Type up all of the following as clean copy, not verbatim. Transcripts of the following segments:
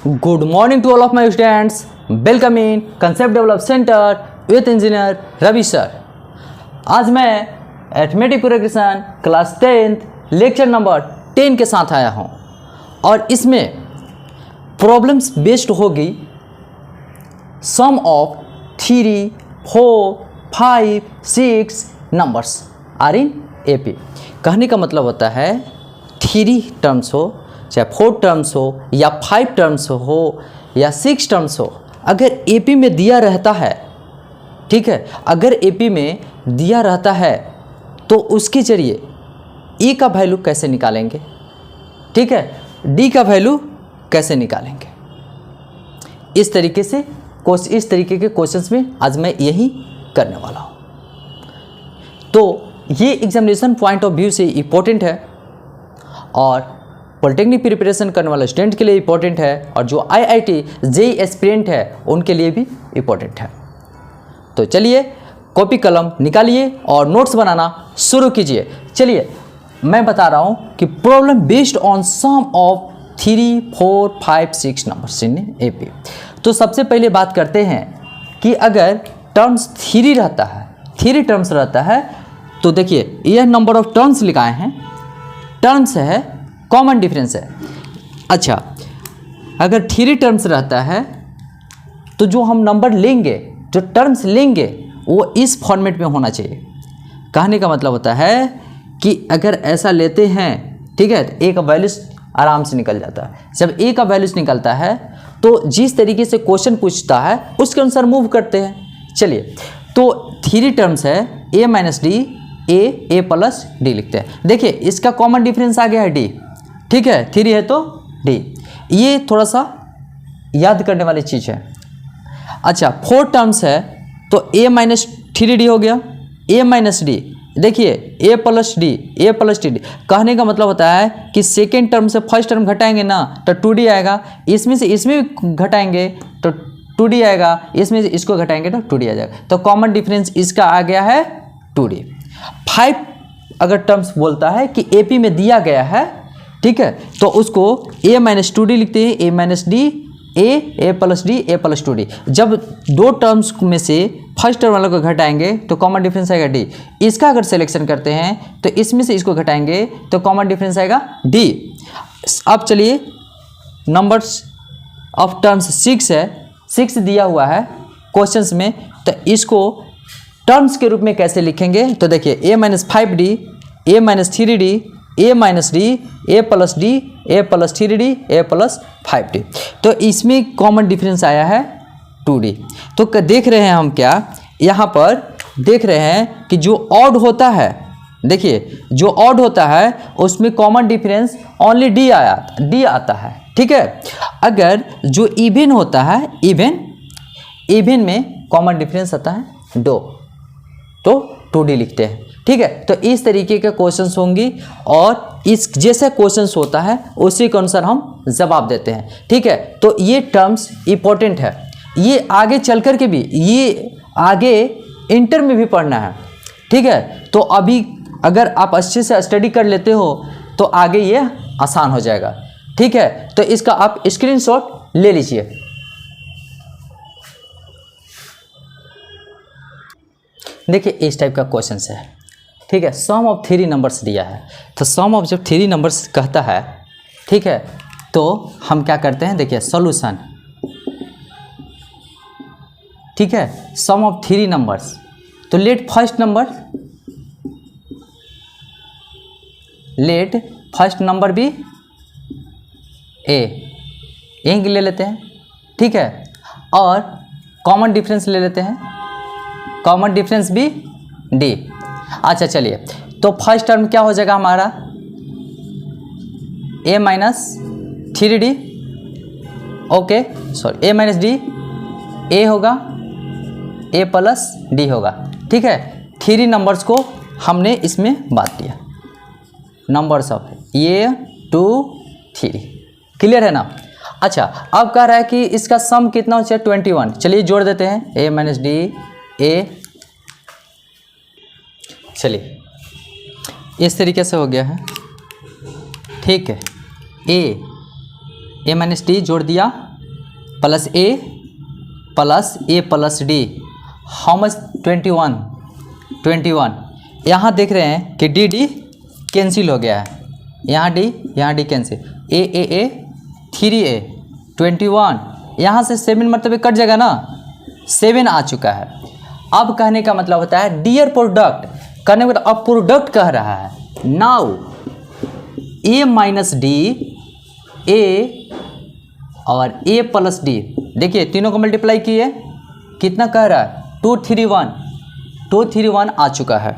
Good morning to all of my students. Welcome in Concept Develop Center with Engineer Ravi sir. आज मैं arithmetic progression class 10th lecture number 10 के साथ आया हूँ और इसमें प्रॉब्लम्स बेस्ड होगी sum of 3, 4, 5, 6 numbers are in AP. कहने का मतलब होता है 3 टर्म्स हो चाहे 4 टर्म्स हो या 5 टर्म्स हो या 6 टर्म्स हो, अगर एपी में दिया रहता है, ठीक है, अगर एपी में दिया रहता है तो उसके जरिए ई का वैल्यू कैसे निकालेंगे, ठीक है, डी का वैल्यू कैसे निकालेंगे। इस तरीके के क्वेश्चंस में आज मैं यही करने वाला हूँ। तो ये एग्जामिनेशन पॉइंट ऑफ व्यू से इम्पोर्टेंट है और पॉलिटेक्निक प्रिपरेशन करने वाले स्टूडेंट के लिए इम्पोर्टेंट है और जो आईआईटी जेईई एस्पिरेंट है उनके लिए भी इम्पोर्टेंट है। तो चलिए कॉपी कलम निकालिए और नोट्स बनाना शुरू कीजिए। चलिए मैं बता रहा हूँ कि problem based on sum of 3, 4, 5, 6 numbers in AP. तो सबसे पहले बात करते हैं कि अगर टर्म्स 3 रहता है, 3 टर्म्स रहता है तो देखिए यह नंबर ऑफ टर्म्स लिखाए हैं, टर्म्स है, कॉमन डिफरेंस है। अच्छा, अगर 3 टर्म्स रहता है तो जो हम नंबर लेंगे, जो टर्म्स लेंगे वो इस फॉर्मेट में होना चाहिए। कहने का मतलब होता है कि अगर ऐसा लेते हैं, ठीक है, तो ए का वैल्यूज आराम से निकल जाता है। जब ए का वैल्यूज निकलता है तो जिस तरीके से क्वेश्चन पूछता है उसके अनुसार मूव करते हैं। चलिए, तो 3 टर्म्स है ए माइनस डी, ए प्लस डी लिखते हैं। देखिए इसका कॉमन डिफरेंस आ गया है डी, ठीक है, 3 है तो डी। ये थोड़ा सा याद करने वाली चीज़ है। अच्छा, 4 टर्म्स है तो a माइनस 3d हो गया, a माइनस डी। देखिए a plus d, a plus D. कहने का मतलब होता है कि सेकेंड टर्म से फर्स्ट टर्म घटाएंगे ना तो 2d आएगा, इसमें से इसमें भी घटाएंगे तो 2d आएगा, इसमें से इसको घटाएंगे तो 2d आ जाएगा। तो कॉमन डिफरेंस इसका आ गया है 2d। 5 अगर टर्म्स बोलता है कि एपी में दिया गया है, ठीक है, तो उसको a माइनस 2d लिखते हैं, a minus D, a plus d, a plus 2d। जब 2 टर्म्स में से फर्स्ट टर्म वाला को घटाएंगे तो कॉमन डिफरेंस आएगा d। इसका अगर सिलेक्शन करते हैं तो इसमें से इसको घटाएंगे तो कॉमन डिफरेंस आएगा d। अब चलिए नंबर्स ऑफ टर्म्स 6 है, 6 दिया हुआ है क्वेश्चंस में, तो इसको टर्म्स के रूप में कैसे लिखेंगे। तो देखिए a minus 5d, a minus 3d, a minus D, a plus d, a plus 3d, a plus 5d। तो इसमें कॉमन डिफरेंस आया है 2d। तो देख रहे हैं हम क्या, यहाँ पर देख रहे हैं कि जो ऑड होता है, देखिए जो ऑड होता है उसमें कॉमन डिफरेंस ओनली d आता है, ठीक है। अगर जो इवन होता है, इवन में कॉमन डिफरेंस आता है 2, तो 2d लिखते हैं, ठीक है। तो इस तरीके के क्वेश्चंस होंगी और इस जैसे क्वेश्चंस होता है उसी के अनुसार हम जवाब देते हैं, ठीक है। तो ये टर्म्स इंपॉर्टेंट है, ये आगे चल कर के भी, ये आगे इंटर में भी पढ़ना है, ठीक है। तो अभी अगर आप अच्छे से स्टडी कर लेते हो तो आगे ये आसान हो जाएगा, ठीक है। तो इसका आप स्क्रीनशॉट ले लीजिए। देखिए इस टाइप का क्वेश्चन है, ठीक है। सम ऑफ 3 नंबर्स दिया है, तो सम ऑफ जब 3 नंबर्स कहता है, ठीक है, तो हम क्या करते हैं, देखिए सॉल्यूशन, ठीक है, सम ऑफ 3 नंबर्स। तो लेट फर्स्ट नंबर भी ए, यहीं ले लेते हैं, ठीक है, और कॉमन डिफरेंस ले लेते हैं, कॉमन डिफरेंस भी डी। अच्छा चलिए, तो फर्स्ट टर्म क्या हो जाएगा हमारा, a minus 3d, okay, sorry a minus D, a होगा, a प्लस डी होगा, ठीक है। 3 नंबर्स को हमने इसमें बांट दिया, नंबर्स ऑफ ये 2, 3, क्लियर है ना। अच्छा, अब कह रहा है कि इसका सम कितना हो चाहिए, 21। चलिए जोड़ देते हैं, a माइनस डी, a, चलिए इस तरीके से हो गया है, ठीक है। ए माइनस डी जोड़ दिया plus A plus d, how much 21। यहाँ देख रहे हैं कि डी डी कैंसिल हो गया है, यहाँ डी कैंसिल, ए 3a 21, यहाँ से 7 मतलब कट जाएगा ना, 7 आ चुका है। अब कहने का मतलब होता है डियर प्रोडक्ट, कहने का मतलब अब प्रोडक्ट कह रहा है। नाउ a माइनस डी, ए और a प्लस डी, देखिए तीनों को मल्टीप्लाई किए, कितना कह रहा है 231 आ चुका है।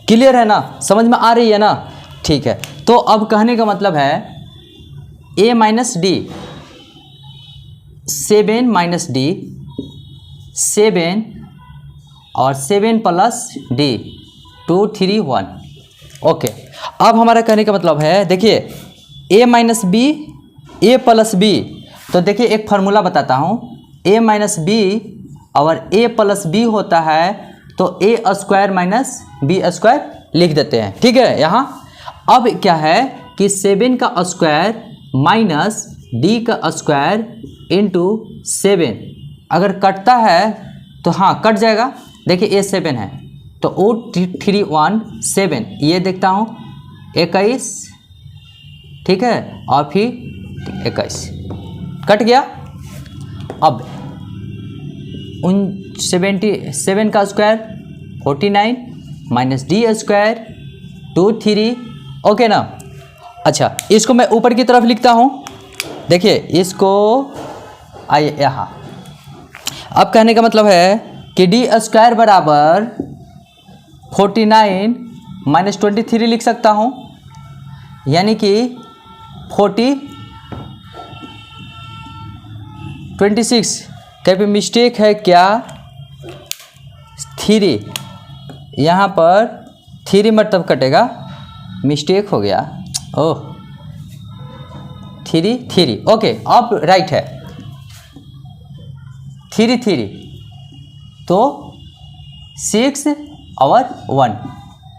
क्लियर है ना, समझ में आ रही है ना? ठीक है, तो अब कहने का मतलब है a minus D, 7 minus D 7 और 7 प्लस डी 231। ओके, अब हमारा कहने का मतलब है, देखिए a minus b, a plus b, तो देखिए एक फार्मूला बताता हूँ, a माइनस बी और a प्लस बी होता है तो a square minus b square लिख देते हैं। ठीक है, यहाँ अब क्या है कि 7 का स्क्वायर माइनस डी का स्क्वायर इंटू 7, अगर कटता है तो हाँ कट जाएगा। देखिए ये 7 है तो ओ 317, ये देखता हूँ 21, ठीक है, और फिर 21 कट गया। अब 77 का square 49 minus D square 23, okay ना। अच्छा, इसको मैं ऊपर की तरफ लिखता हूँ, देखिए इसको आइए यहाँ। अब कहने का मतलब है कि डी स्क्वायर बराबर 49 माइनस 23 लिख सकता हूँ, यानी कि 26। कहीं पे मिस्टेक है क्या? 3 यहाँ पर 3 मतलब कटेगा, मिस्टेक हो गया। ओह 3 ओके, अब राइट है 3 तो 6 और 1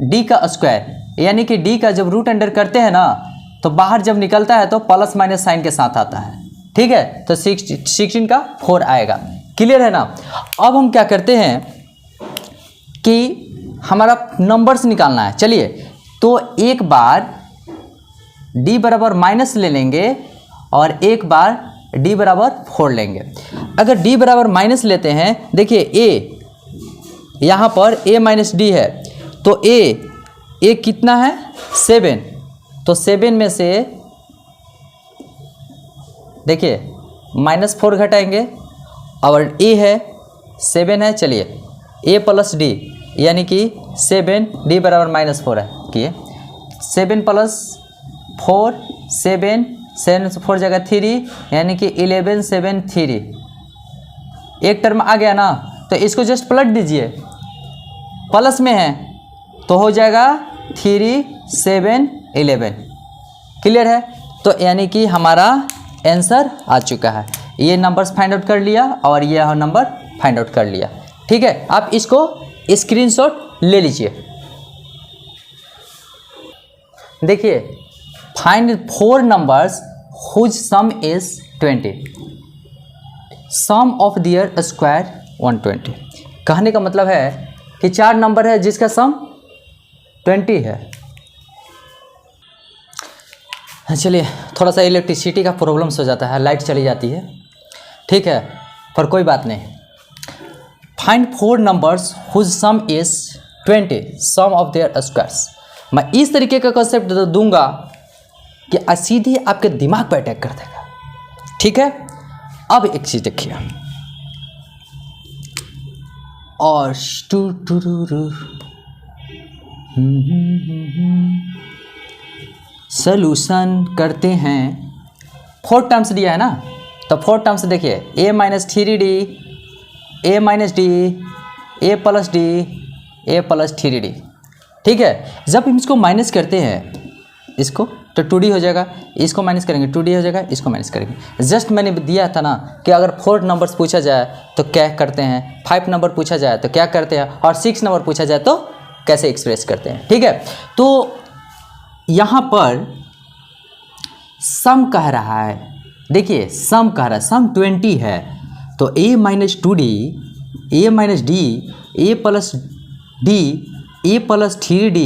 डी का स्क्वायर, यानी कि डी का जब रूट अंडर करते हैं ना तो बाहर जब निकलता है तो प्लस माइनस साइन के साथ आता है। ठीक है, तो 16 का 4 आएगा। क्लियर है ना? अब हम क्या करते हैं कि हमारा नंबर्स निकालना है। चलिए, तो एक बार d बराबर माइनस ले लेंगे और एक बार d बराबर 4 लेंगे। अगर d बराबर माइनस लेते हैं, देखिए a यहाँ पर a माइनस डी है तो a कितना है 7, तो 7 में से देखिए -4 घटाएंगे और a है 7 है। चलिए a प्लस डी यानी कि 7, d बराबर -4 है किए, 7 प्लस 4 7 7 से 4 जगह 3 यानी कि 11 7 3, एक टर्म आ गया ना, तो इसको जस्ट पलट दीजिए, प्लस में है तो हो जाएगा 3 7 11। क्लियर है? तो यानी कि हमारा आंसर आ चुका है। ये नंबर्स फाइंड आउट कर लिया और ये नंबर फाइंड आउट कर लिया। ठीक है, आप इसको स्क्रीनशॉट ले लीजिए। देखिए, find 4 numbers whose sum is 20, sum of their square 120। कहने का मतलब है कि 4 नंबर है जिसका सम 20 है। चलिए, थोड़ा सा इलेक्ट्रिसिटी का प्रॉब्लम्स हो जाता है, लाइट चली जाती है, ठीक है, पर कोई बात नहीं। Find 4 numbers whose sum is 20, sum of their squares. मैं इस तरीके का कॉन्सेप्ट दूंगा कि सीधे आपके दिमाग पर अटैक कर देगा। ठीक है, अब एक चीज देखिए, और सॉल्यूशन करते हैं। 4 टर्म्स दिया है ना, तो 4 टर्म्स देखिए, a minus 3d, a minus D, a plus d, a plus 3d। ठीक है, जब हम इसको माइनस करते हैं इसको तो 2d हो जाएगा, इसको माइनस करेंगे 2d हो जाएगा, इसको माइनस करेंगे। जस्ट मैंने दिया था ना कि अगर 4 नंबर्स पूछा जाए तो क्या करते हैं, 5 नंबर पूछा जाए तो क्या करते हैं, और 6 नंबर पूछा जाए तो कैसे एक्सप्रेस करते हैं। ठीक है, तो यहाँ पर सम कह रहा है, देखिए सम कह रहा है, सम 20 है, तो a minus 2d, a minus D, a plus d, a plus 3d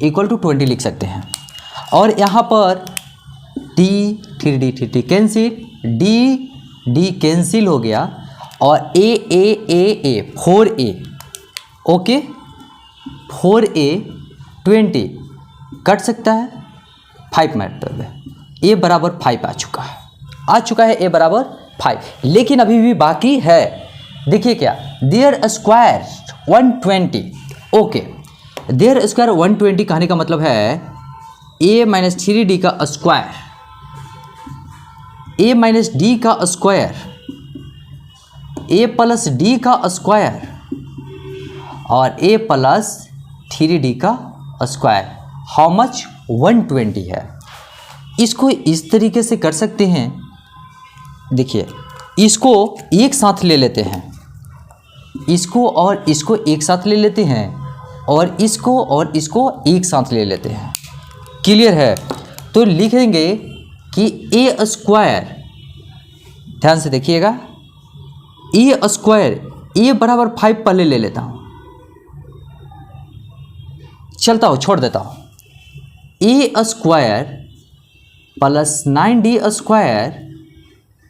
equal to 20 लिख सकते हैं। और यहाँ पर d 3d cancel, d cancel हो गया, और a 4a, okay 4a 20 cut सकता है, 5 मतलब है, a बराबर 5 आ चुका है a बराबर 5। लेकिन अभी भी बाकी है, देखिए क्या, their square 120, okay their square 120 कहने का मतलब है a माइनस 3d का स्क्वायर, a माइनस डी का स्क्वायर, a प्लस डी का स्क्वायर और a प्लस 3d का स्क्वायर, हाउ मच 120 है। इसको इस तरीके से कर सकते हैं, देखिए इसको एक साथ ले लेते हैं, इसको और इसको एक साथ ले लेते हैं, और इसको एक साथ ले लेते हैं, क्लियर है। तो लिखेंगे कि a स्क्वायर, ध्यान से देखिएगा, a स्क्वायर, a बराबर 5 पहले ले लेता हूँ, चलता हूँ छोड़ देता हूँ, a square plus 9d square,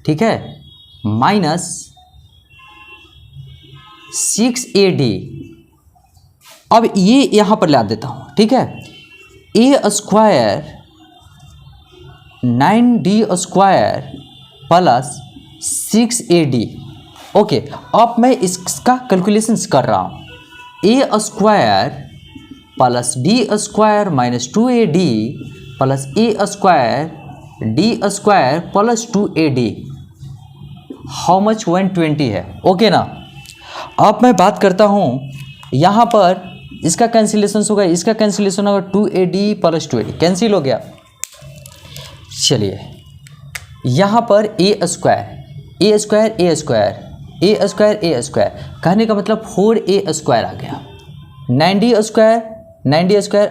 ठीक है, माइनस 6ad, अब ये यहाँ पर ला देता हूँ, ठीक है, a square 9d square plus 6ad, okay. अब मैं इसका कैलकुलेशन कर रहा हूँ, a square plus d square minus 2ad plus a square d square plus 2ad, how much 120 है, ओके ना। अब मैं बात करता हूँ, यहाँ पर इसका कैंसिलेशन होगा, इसका कैंसिलेशन होगा, 2ad प्लस 2ad कैंसिल हो गया। चलिए यहाँ पर a स्क्वायर कहने का मतलब 4a स्क्वायर आ गया, 9d स्क्वायर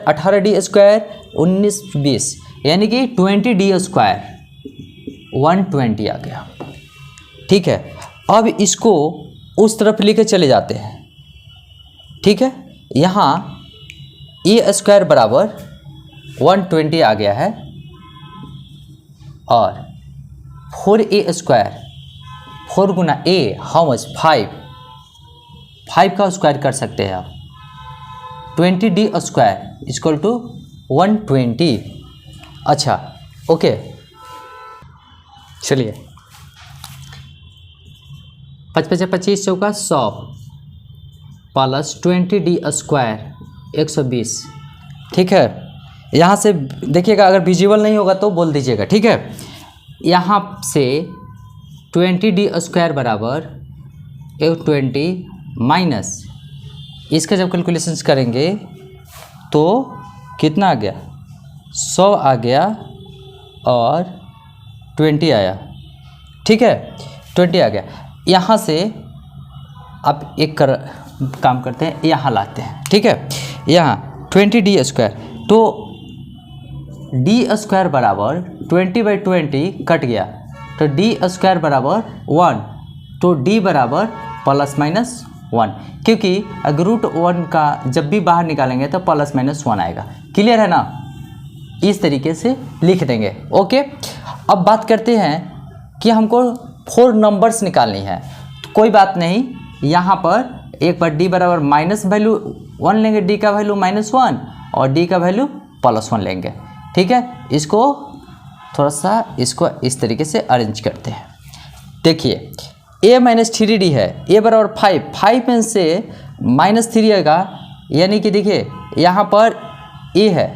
18d स्क्वायर 19 20, यानी कि 20d स्क्वायर 120 आ गया, ठीक है। अब इसको उस तरफ लेके चले जाते हैं, ठीक है, यहाँ a स्क्वायर बराबर 120 आ गया है, और 4a square, 4 Guna a how much 5 का स्क्वायर कर सकते हैं आप, 20d स्क्वायर इक्वल टू 120। अच्छा ओके, चलिए 5 5 25 चौका 100 प्लस 20d स्क्वायर 120, ठीक है। यहाँ से देखिएगा, अगर विजिबल नहीं होगा तो बोल दीजिएगा, ठीक है। यहाँ से 20d स्क्वायर बराबर 120 माइनस इसका जब कैलकुलेशंस करेंगे तो कितना आ गया, 100 आ गया और 20 आया, ठीक है, 20 आ गया। यहाँ से अब एक काम करते हैं, यहाँ लाते हैं, ठीक है। यहाँ 20d स्क्वायर, तो d स्क्वायर बराबर 20/20 कट गया, तो d स्क्वायर बराबर 1, तो d बराबर प्लस माइनस 1, क्योंकि अगर √1 का जब भी बाहर निकालेंगे तो प्लस माइनस 1 आएगा, क्लियर है ना। इस तरीके से लिख देंगे, ओके। अब बात करते हैं कि हमको 4 नंबर्स निकालनी है, तो कोई बात नहीं, यहाँ पर एक बार d बराबर माइनस वैल्यू 1 लेंगे, d का वैल्यू -1 और d का वैल्यू +1 लेंगे, ठीक है। इसको थोड़ा सा इसको इस तरीके से अरेंज करते हैं। देखिए a माइनस 3d है, a बराबर 5 में से -3 आएगा, यानी कि देखिए यहाँ पर a है,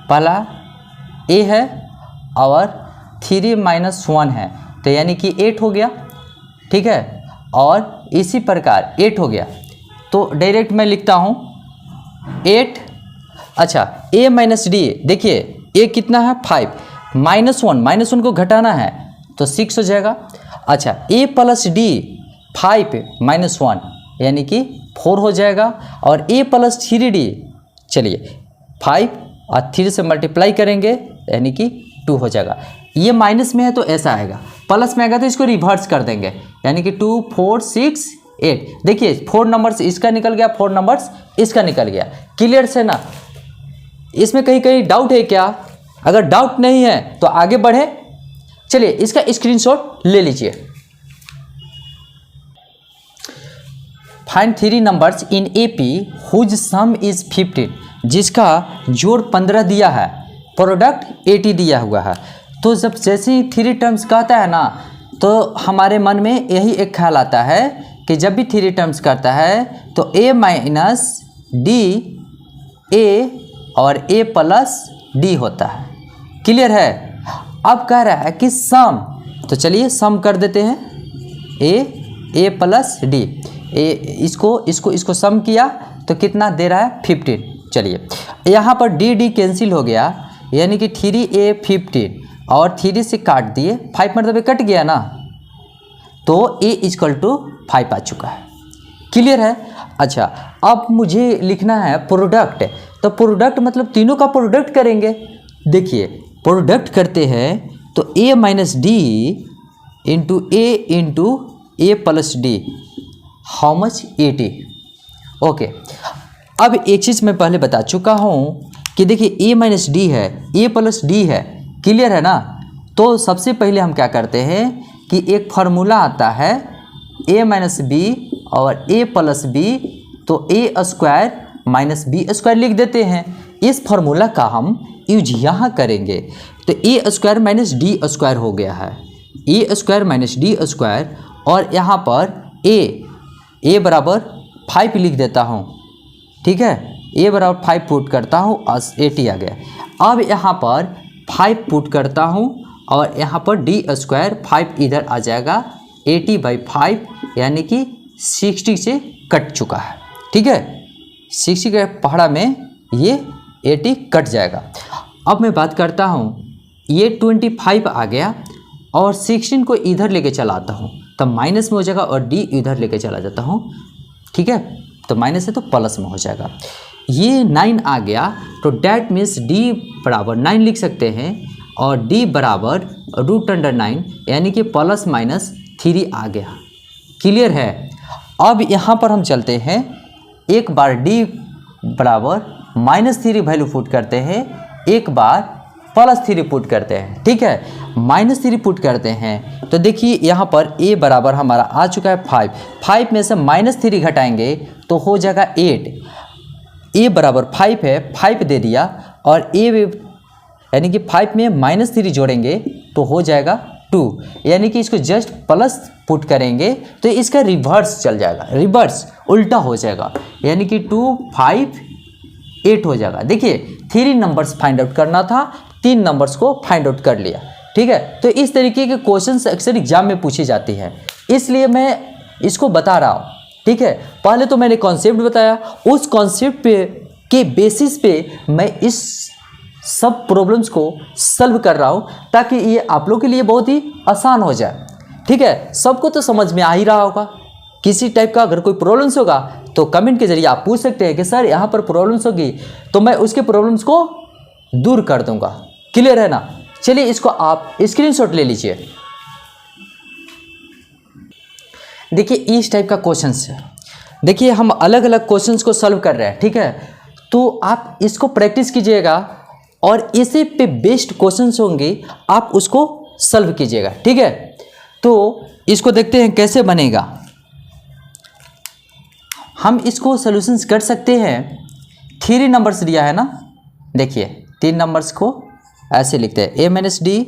पहला a है और 3 - 1 है, तो यानी कि 8 हो गया, ठीक है। और इसी प्रकार 8 हो गया, तो डायरेक्ट मैं लिखता हूँ 8। अच्छा a माइनस डी, देखिए a कितना है 5, -1 को घटाना है तो 6 हो जाएगा। अच्छा a प्लस डी 5 - 1 यानी कि 4 हो जाएगा, और a प्लस 3d, चलिए 5 और 3 से मल्टीप्लाई करेंगे यानी कि 2 हो जाएगा। ये माइनस में है तो ऐसा आएगा, प्लस में आएगा तो इसको रिवर्स कर देंगे, यानी कि 2 4 6 8। देखिए 4 नंबर्स इसका निकल गया, 4 नंबर्स इसका निकल गया। क्लियर से ना? इसमें कहीं कहीं डाउट है क्या? अगर डाउट नहीं है तो आगे बढ़े। चलिए इसका स्क्रीनशॉट ले लीजिए। Find 3 numbers in AP whose sum is 15, जिसका जोड़ 15 दिया है, प्रोडक्ट 80 दिया हुआ है। तो जब जैसे ही 3 टर्म्स कहता है ना, तो हमारे मन में यही एक ख्याल आता है कि जब भी 3 टर्म्स करता है तो a माइनस डी ए और a प्लस डी होता है। क्लियर है? अब कह रहा है कि सम, तो चलिए सम कर देते हैं, a प्लस डी। इसको सम किया तो कितना दे रहा है? 15। चलिए यहाँ पर डी कैंसिल हो गया, यानी कि 3a 15 और 3 से काट दिए, 5 मतलब कट गया ना, तो a इक्वल टू 5 आ चुका है। क्लियर है? अच्छा, अब मुझे लिखना है प्रोडक्ट, तो प्रोडक्ट मतलब तीनों का प्रोडक्ट करेंगे। देखिए प्रोडक्ट करते हैं तो a minus D into A plus d, how much? 80। Okay, अब एक चीज़ मैं पहले बता चुका हूँ कि देखिए a माइनस डी है, a प्लस डी है। क्लियर है ना? तो सबसे पहले हम क्या करते हैं कि एक फार्मूला आता है a माइनस बी और a प्लस बी, तो a square minus b square लिख देते हैं। इस फार्मूला का हम यूज यहाँ करेंगे, तो a square minus D square हो गया है, a square minus D square, और यहाँ पर a बराबर 5 लिख देता हूँ। ठीक है, a बराबर 5 पुट करता हूँ, 80 आ गया। अब यहाँ पर 5 पुट करता हूँ और यहाँ पर डी स्क्वायर 5 इधर आ जाएगा, 80/5 यानी कि 60 से कट चुका है। ठीक है, 60 के पहाड़ा में ये 80 कट जाएगा। अब मैं बात करता हूँ, ये 25 आ गया और 16 को इधर लेके चला आता हूँ, तब माइनस में हो जाएगा, और डी इधर लेके चला जाता हूँ। ठीक है, तो माइनस है तो प्लस में हो जाएगा। ये 9 आ गया, तो डैट मीन्स डी बराबर 9 लिख सकते हैं, और डी बराबर √9 यानी कि प्लस माइनस 3 आ गया। क्लियर है? अब यहाँ पर हम चलते हैं, एक बार डी बराबर -3 वैल्यू पुट करते हैं, एक बार +3 पुट करते हैं। ठीक है, -3 पुट करते हैं तो देखिए यहाँ पर a बराबर हमारा आ चुका है 5 में से -3 घटाएंगे तो हो जाएगा 8। a बराबर 5 है, 5 दे दिया, और a यानी कि 5 में -3 जोड़ेंगे तो हो जाएगा 2, यानी कि इसको जस्ट प्लस पुट करेंगे तो इसका रिवर्स चल जाएगा, रिवर्स उल्टा हो जाएगा, यानी कि 2 5 8 हो जाएगा। देखिए 3 नंबर्स फाइंड आउट करना था, 3 नंबर्स को फाइंड आउट कर लिया। ठीक है, तो इस तरीके के क्वेश्चंस अक्सर एग्जाम में पूछी जाती है, इसलिए मैं इसको बता रहा हूँ। ठीक है, पहले तो मैंने कॉन्सेप्ट बताया, उस कॉन्सेप्ट पे के बेसिस पे मैं इस सब प्रॉब्लम्स को सॉल्व कर रहा हूँ, ताकि ये आप लोग के लिए बहुत ही आसान हो जाए। ठीक है, सबको तो समझ में आ ही रहा होगा। किसी टाइप का अगर कोई प्रॉब्लम्स होगा तो कमेंट के जरिए आप पूछ सकते हैं कि सर यहाँ पर प्रॉब्लम्स होगी, तो मैं उसके प्रॉब्लम्स को दूर कर दूंगा। क्लियर है ना? चलिए इसको आप स्क्रीनशॉट ले लीजिए। देखिए इस टाइप का क्वेश्चंस है, देखिए हम अलग अलग क्वेश्चंस को सॉल्व कर रहे हैं। ठीक है, तो आप इसको प्रैक्टिस कीजिएगा और इसी पे बेस्ड क्वेश्चंस होंगे, आप उसको सॉल्व कीजिएगा। ठीक है, तो इसको देखते हैं कैसे बनेगा। हम इसको सॉल्यूशंस कर सकते हैं। 3 नंबर्स दिया है ना, देखिए 3 नंबर्स को ऐसे लिखते हैं, a minus D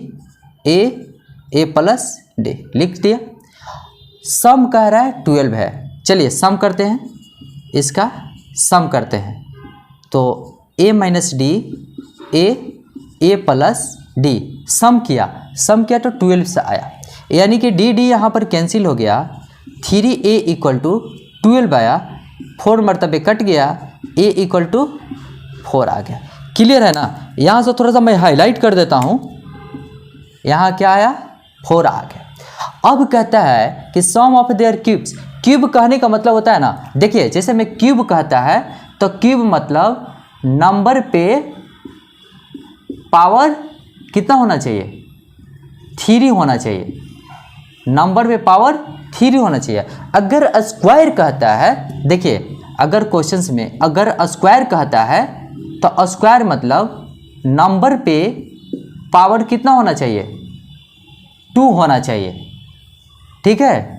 a plus D लिख दिया। सम कह रहा है 12 है, चलिए सम करते हैं, इसका सम करते हैं। तो a minus D a plus D sum किया तो 12 से आया, यानी कि डी यहाँ पर कैंसिल हो गया, 3a = 12 आया, 4 मरतबे कट गया, a = 4 आ गया। क्लियर है ना? यहाँ से थोड़ा सा मैं हाईलाइट कर देता हूँ, यहाँ क्या आया? 4 आ गया। अब कहता है कि सम ऑफ देयर क्यूब्स, क्यूब कहने का मतलब होता है ना, देखिए जैसे मैं क्यूब कहता है तो क्यूब मतलब नंबर पे पावर कितना होना चाहिए? 3 होना चाहिए, नंबर में पावर 3 होना चाहिए। अगर स्क्वायर कहता है, देखिए अगर क्वेश्चंस में अगर स्क्वायर कहता है तो स्क्वायर मतलब नंबर पे पावर कितना होना चाहिए, 2 होना चाहिए, ठीक है।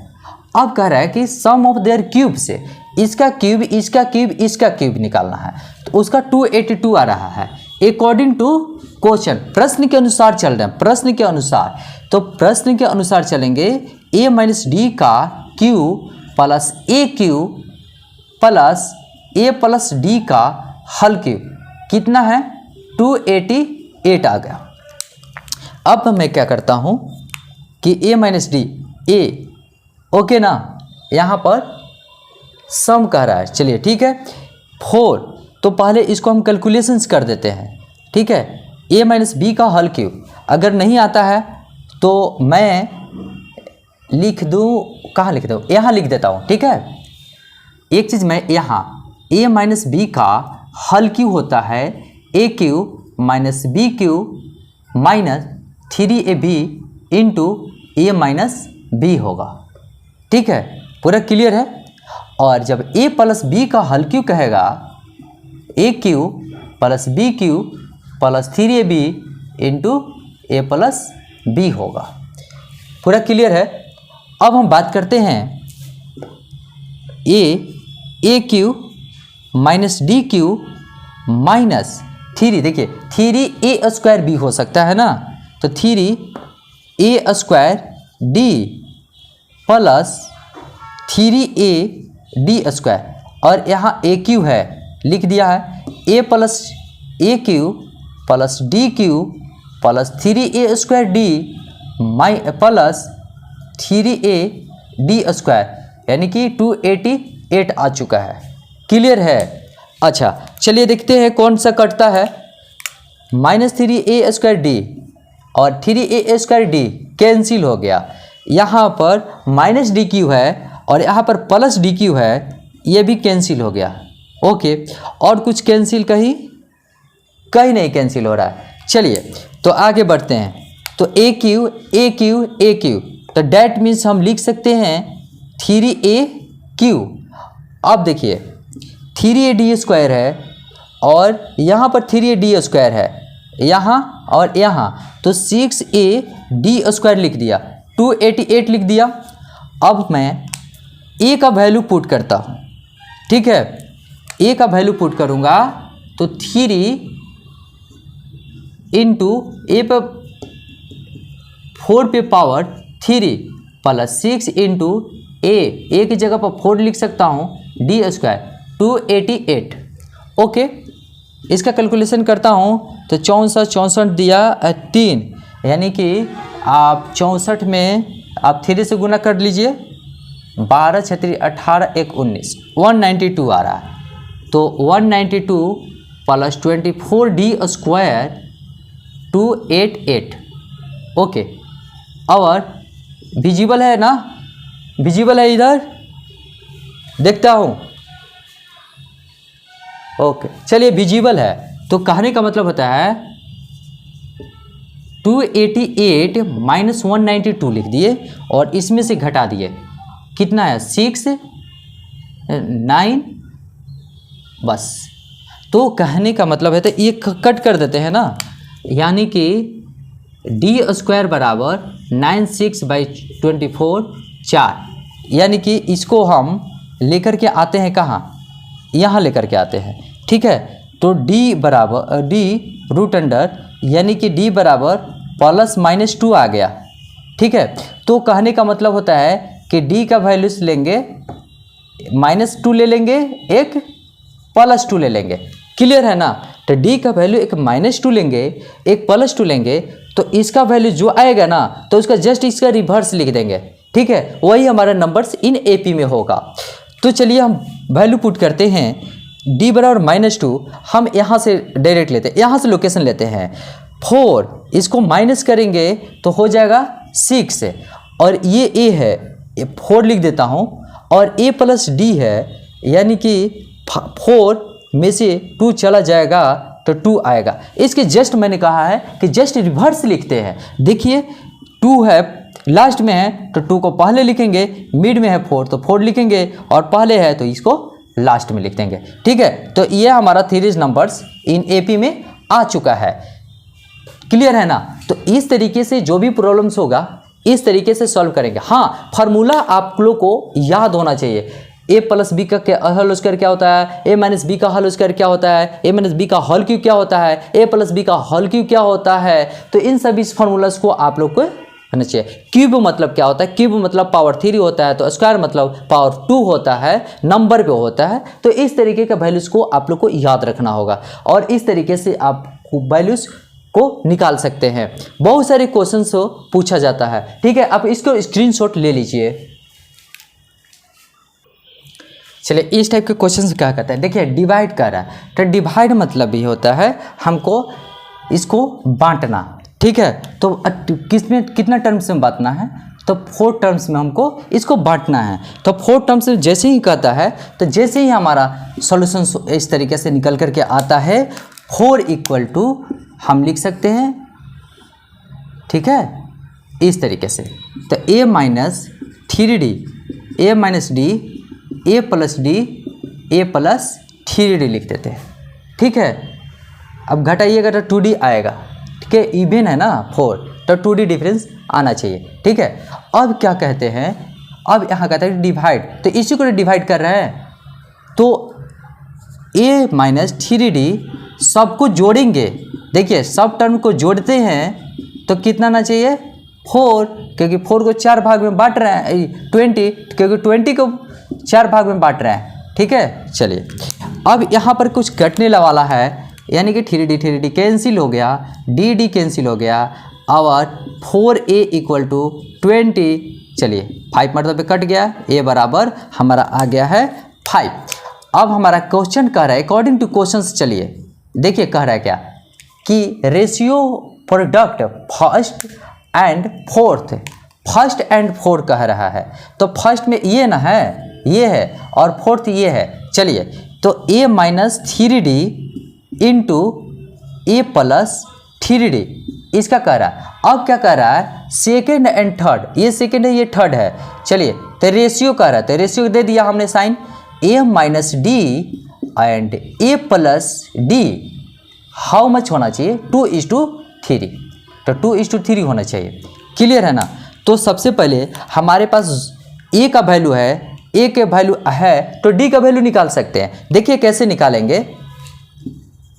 अब कह रहा है कि सम ऑफ देयर क्यूब से इसका क्यूब इसका क्यूब इसका क्यूब निकालना है, तो उसका 282 आ रहा है अकॉर्डिंग टू क्वेश्चन। प्रश्न के अनुसार चल रहे हैं, प्रश्न के अनुसार, तो प्रश्न के अनुसार चलेंगे a माइनस डी का cube plus A cube plus a plus d का हल क्यूब कितना है, 288 आ गया। अब मैं क्या करता हूँ कि a minus D A, okay ना, यहाँ पर सम कह रहा है, चलिए ठीक है। 4, तो पहले इसको हम कैलकुलेशंस कर देते हैं, ठीक है। a माइनस बी का हल क्यूब अगर नहीं आता है तो मैं लिख दूँ, कहाँ लिख दूँ, यहाँ लिख देता हूँ, ठीक है। एक चीज़ मैं यहाँ a माइनस बी का हल क्यूब होता है a cube minus b cube minus 3ab into a minus b होगा, ठीक है, पूरा क्लियर है। और जब a प्लस बी का हल क्यूब कहेगा a cube plus b cube plus 3ab into a plus b होगा, पूरा क्लियर है। अब हम बात करते हैं a cube minus D cube minus 3, देखिए 3a स्क्वायर भी हो सकता है ना, तो 3a square D plus 3a D square, और यहाँ ए क्यू है लिख दिया है, a plus A cube plus D cube plus 3a square D plus 3a D square, यानी कि 288 आ चुका है, क्लियर है। अच्छा चलिए देखते हैं कौन सा कटता है, माइनस 3a स्क्वायर डी और 3a स्क्वायर डी कैंसिल हो गया, यहाँ पर माइनस डी क्यू है और यहाँ पर प्लस डी क्यू है, ये भी कैंसिल हो गया, ओके। और कुछ कैंसिल कहीं नहीं कैंसिल हो रहा है। चलिए तो आगे बढ़ते हैं, तो ए क्यू, तो डैट मीन्स हम लिख सकते हैं 3a क्यूब। अब देखिए 3a डी स्क्वायर है और यहाँ पर 3a डी स्क्वायर है, यहाँ और यहाँ, तो 6a डी स्क्वायर लिख दिया, 288 लिख दिया। अब मैं a का वैल्यू पुट करता हूँ, ठीक है, a का वैल्यू पुट करूँगा तो 3 इंटू ए पे 4 पे पावर 3 प्लस 6 इंटू ए की जगह पर 4 लिख सकता हूँ, डी स्क्वायर 288, ओके। इसका कैलकुलेशन करता हूँ तो 64 दिया 3, यानी कि आप 64 में आप 3 से गुना कर लीजिए, 12 छत्री 18 1 19, 192 आ रहा है। तो 192 प्लस 24 डी स्क्वायर 288, ओके। और विजिबल है ना, विजिबल है इधर, देखता हूँ, ओके। चलिए विजिबल है, तो कहने का मतलब होता है 288 माइनस 192 लिख दिए और इसमें से घटा दिए, कितना है 6 9, बस। तो कहने का मतलब है तो ये कट कर देते हैं ना, यानी कि डी स्क्वायर बराबर 96/24 4, यानी कि इसको हम लेकर के आते हैं कहाँ, यहाँ लेकर के आते हैं, ठीक है। तो डी बराबर डी रूट अंडर, यानी कि डी बराबर प्लस माइनस 2 आ गया, ठीक है। तो कहने का मतलब होता है कि डी का वैल्यूस लेंगे, -2 ले लेंगे, एक +2 ले लेंगे, क्लियर है ना। तो डी का वैल्यू एक -2 लेंगे, एक +2 लेंगे, तो इसका वैल्यू जो आएगा ना तो उसका जस्ट इसका रिवर्स लिख देंगे, ठीक है, वही हमारा नंबर्स इन एपी में होगा। तो चलिए हम वैल्यू पुट करते हैं, डी बराबर -2, हम यहाँ से डायरेक्ट लेते हैं, यहाँ से लोकेशन लेते हैं 4, इसको माइनस करेंगे तो हो जाएगा 6, और ये ए है, 4 लिख देता हूँ, और ए प्लस डी है, यानी कि 4 में से 2 चला जाएगा तो 2 आएगा। इसके जस्ट मैंने कहा है कि जस्ट रिवर्स लिखते हैं। देखिए 2 है लास्ट में है तो 2 को पहले लिखेंगे, मिड में है 4 तो 4 लिखेंगे, और पहले है तो इसको लास्ट में लिख देंगे। ठीक है, तो ये हमारा सीरीज नंबर्स इन एपी में आ चुका है। क्लियर है ना? तो इस तरीके से जो भी प्रॉब्लम्स होगा इस तरीके से सॉल्व करेंगे। हाँ, फार्मूला आप लोग को याद होना चाहिए। ए प्लस बी का हल स्क्वायर क्या होता है, ए माइनस बी का हल स्क्वायर क्या होता है, ए माइनस बी का हल क्यूब क्या होता है, ए प्लस बी का हल क्यूब क्या होता है। तो इन सभी फार्मूलाज को आप लोग को होना चाहिए। क्यूब मतलब क्या होता है, क्यूब मतलब पावर 3 होता है, तो स्क्वायर मतलब पावर 2 होता है, नंबर पे होता है। तो इस तरीके के वैल्यूज को आप लोग को याद रखना होगा और इस तरीके से आप वैल्यूज को निकाल सकते हैं। बहुत सारे क्वेश्चंस पूछा जाता है। ठीक है, आप इसको स्क्रीनशॉट ले लीजिए। चलिए, इस टाइप के क्वेश्चंस क्या कहते हैं, देखिए डिवाइड कर रहा है तो डिवाइड मतलब भी होता है हमको इसको बांटना। ठीक है, तो किसमें कितना टर्म्स में बांटना है, तो 4 टर्म्स में हमको इसको बांटना है। तो 4 टर्म्स में जैसे ही कहता है तो जैसे ही हमारा सॉल्यूशन इस तरीके से निकल करके आता है 4 = हम लिख सकते हैं। ठीक है, इस तरीके से तो a minus 3d, a minus D, a plus d, a plus 3d लिख देते हैं। ठीक है, अब घटाइएगा तो 2d आएगा। ठीक है, इवन है ना 4 तो 2d डिफरेंस आना चाहिए। ठीक है, अब क्या कहते हैं, अब यहाँ कहते हैं डिवाइड, तो इसी को डिवाइड कर रहे हैं तो a माइनस 3d सबको जोड़ेंगे। देखिए सब टर्म को जोड़ते हैं तो कितना आना चाहिए 4, क्योंकि 4 को 4 भाग में बांट रहे हैं, 20 क्योंकि 20 को 4 भाग में बांट रहे हैं। ठीक है, चलिए अब यहाँ पर कुछ कटने वाला है, यानी कि 3d कैंसिल हो गया, dd कैंसिल हो गया और 4a = 20। चलिए 5 मतलब पे कट गया, a बराबर हमारा आ गया है 5। अब हमारा क्वेश्चन कह रहा है अकॉर्डिंग टू क्वेश्चंस, चलिए देखिए कह रहा है क्या कि ratio product first and fourth कह रहा है। तो फर्स्ट में ये ना है, ये है, और फोर्थ ये है। चलिए तो a minus 3d into A plus 3d इसका कह रहा है। अब क्या कह रहा है सेकेंड एंड थर्ड, ये सेकेंड है ये थर्ड है। चलिए तो रेशियो कह रहा है, तो रेशियो दे दिया हमने साइन, a minus d and a plus d how much होना चाहिए 2:3, तो 2:3 होना चाहिए। क्लियर है ना? तो सबसे पहले हमारे पास a का वैल्यू है, a के वैल्यू है तो d का वैल्यू निकाल सकते हैं। देखिए कैसे निकालेंगे,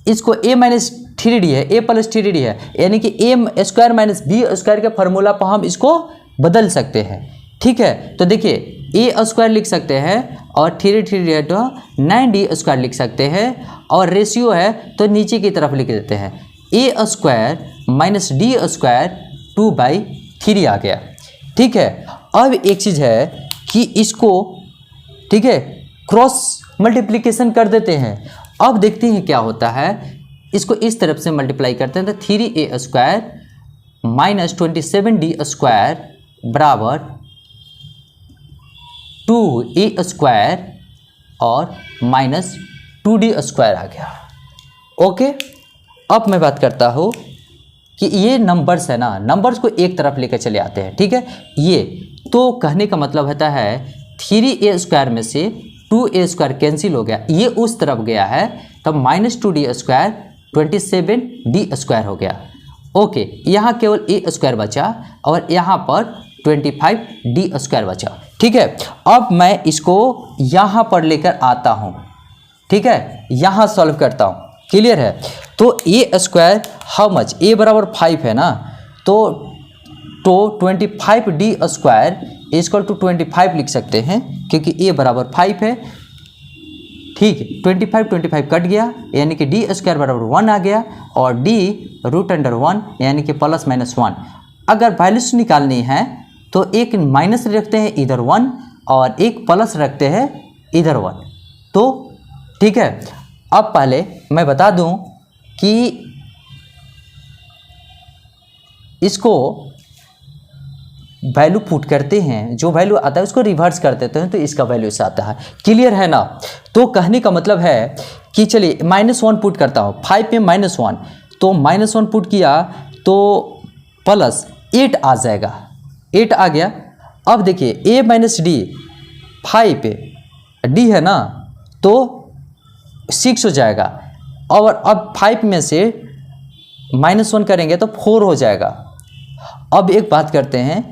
इसको a माइनस 3d है, a प्लस 3d है, यानी कि a square minus b square के फार्मूला पर हम इसको बदल सकते हैं। ठीक है, तो देखिए a स्क्वायर लिख सकते हैं और 3d है तो 9d² लिख सकते हैं, और रेशियो है तो नीचे की तरफ लिख देते हैं a स्क्वायर माइनस d² 2/3 आ गया। ठीक है, अब एक चीज़ है कि इसको ठीक है क्रॉस मल्टीप्लिकेशन कर देते हैं। अब देखते हैं क्या होता है, इसको इस तरफ से मल्टीप्लाई करते हैं तो 3a² माइनस 27d² बराबर 2a² और माइनस 2d² आ गया। ओके, अब मैं बात करता हूँ कि ये नंबर्स है ना, नंबर्स को एक तरफ लेकर चले आते हैं। ठीक है, ये तो कहने का मतलब होता है 3a² में से 2a² कैंसिल हो गया, ये उस तरफ गया है, तब माइनस 2d² 27d² हो गया। ओके, यहाँ केवल a² बचा और यहाँ पर 25d² बचा। ठीक है, अब मैं इसको यहाँ पर लेकर आता हूँ। ठीक है, यहाँ सॉल्व करता हूँ। क्लियर है? तो a² हाउ मच, a बराबर 5 है ना, तो 25d² इक्वल टू 25 लिख सकते हैं, क्योंकि a बराबर 5 है। ठीक है, 25 कट गया, यानी कि d² बराबर 1 आ गया, और d √1 यानी कि प्लस माइनस 1। अगर वैल्यूज निकालनी है तो एक माइनस रखते हैं इधर 1 और एक प्लस रखते हैं इधर 1। तो ठीक है, अब पहले मैं बता दूं कि इसको वैल्यू पुट करते हैं, जो वैल्यू आता है उसको रिवर्स कर देते हैं तो इसका वैल्यू से आता है। क्लियर है ना? तो कहने का मतलब है कि चलिए -1 पुट करता हूँ, 5 में -1, तो -1 पुट किया तो प्लस 8 आ जाएगा, 8 आ गया। अब देखिए a माइनस डी 5, डी है ना तो 6 हो जाएगा, और अब 5 में से -1 करेंगे तो 4 हो जाएगा। अब एक बात करते हैं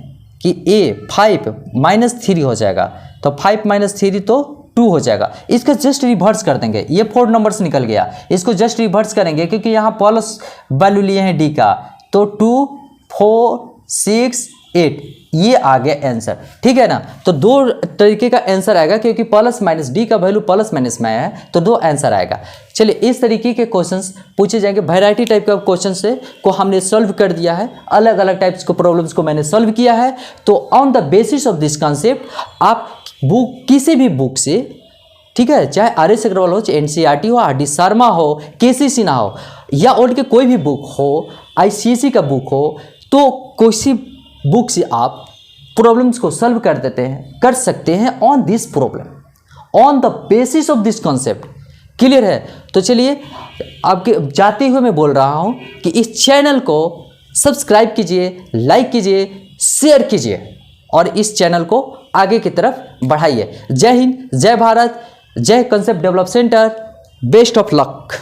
कि a 5 -3 हो जाएगा, तो 5 - 3 तो 2 हो जाएगा। इसका जस्ट रिवर्स कर देंगे, ये 4 नंबर्स निकल गया, इसको जस्ट रिवर्स करेंगे क्योंकि यहाँ प्लस वैल्यू लिए हैं d का, तो 2 4 6 8 ये आ गया आंसर, ठीक है ना। तो दो तरीके का आंसर आएगा क्योंकि प्लस माइनस डी का वैल्यू प्लस माइनस में है, तो दो आंसर आएगा। चलिए इस तरीके के क्वेश्चंस पूछे जाएंगे, वैरायटी टाइप का क्वेश्चन से को हमने सॉल्व कर दिया है, अलग अलग टाइप्स को प्रॉब्लम्स को मैंने सॉल्व किया है। तो on the basis of this concept आप बुक किसी भी बुक से, ठीक है, चाहे RS अग्रवाल हो, चाहे NCERT हो, RD शर्मा हो, KC सिन्हा हो, या और के कोई भी बुक हो, ICSE का बुक हो, तो कोई बुक से आप प्रॉब्लम्स को सॉल्व कर सकते हैं on this problem, on the basis of this concept. Clear है? तो चलिए आपके जाते हुए मैं बोल रहा हूं कि इस चैनल को सब्सक्राइब कीजिए, लाइक कीजिए, शेयर कीजिए और इस चैनल को आगे की तरफ बढ़ाइए। जय हिंद, जय भारत, जय concept develop centre, best of luck.